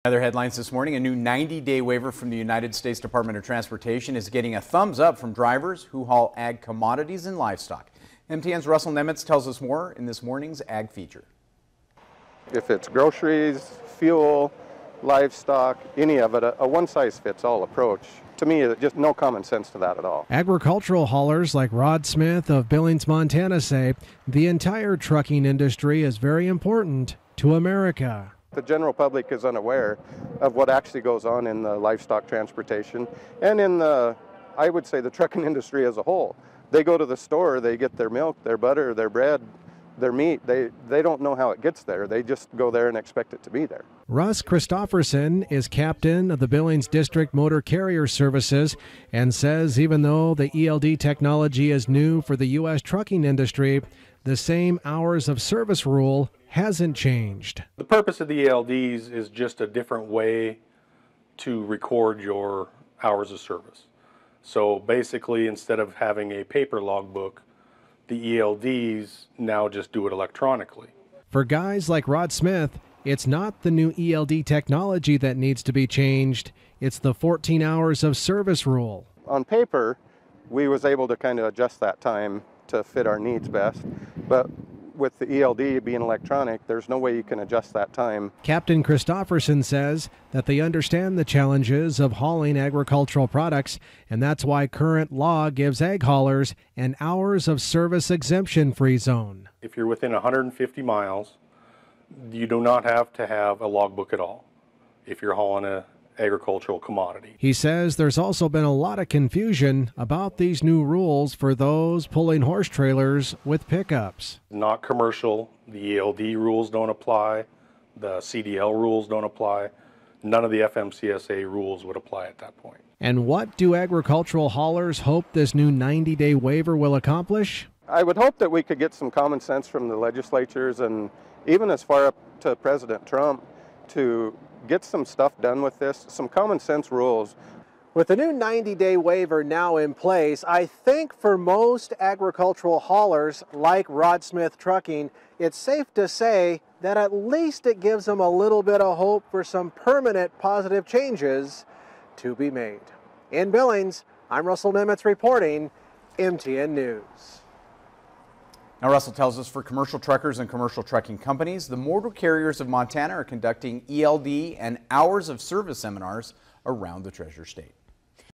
Other headlines this morning, a new 90-day waiver from the United States Department of Transportation is getting a thumbs up from drivers who haul ag commodities and livestock. MTN's Russell Nemitz tells us more in this morning's Ag Feature. If it's groceries, fuel, livestock, any of it, a one-size-fits-all approach, to me, there's just no common sense to that at all. Agricultural haulers like Rod Smith of Billings, Montana say the entire trucking industry is very important to America. The general public is unaware of what actually goes on in the livestock transportation and in the, I would say, the trucking industry as a whole. They go to the store, they get their milk, their butter, their bread, their meat. They don't know how it gets there. They just go there and expect it to be there. Russ Christopherson is captain of the Billings District Motor Carrier Services and says even though the ELD technology is new for the U.S. trucking industry, the same hours of service rule hasn't changed. The purpose of the ELDs is just a different way to record your hours of service. So basically, instead of having a paper logbook, the ELDs now just do it electronically. For guys like Rod Smith, it's not the new ELD technology that needs to be changed, it's the 14 hours of service rule. On paper, we was able to kind of adjust that time to fit our needs best, but with the ELD being electronic, there's no way you can adjust that time. Captain Christopherson says that they understand the challenges of hauling agricultural products, and that's why current law gives ag haulers an hours of service exemption-free zone. If you're within 150 miles, you do not have to have a logbook at all if you're hauling an agricultural commodity. He says there's also been a lot of confusion about these new rules for those pulling horse trailers with pickups. Not commercial, the ELD rules don't apply, the CDL rules don't apply, none of the FMCSA rules would apply at that point. And what do agricultural haulers hope this new 90-day waiver will accomplish? I would hope that we could get some common sense from the legislatures and even as far up to President Trump to get some stuff done with this, some common sense rules. With the new 90-day waiver now in place, I think for most agricultural haulers like Rod Smith Trucking, it's safe to say that at least it gives them a little bit of hope for some permanent positive changes to be made. In Billings, I'm Russell Nemitz reporting, MTN News. Now, Russell tells us for commercial truckers and commercial trucking companies, the motor carriers of Montana are conducting ELD and hours of service seminars around the Treasure State.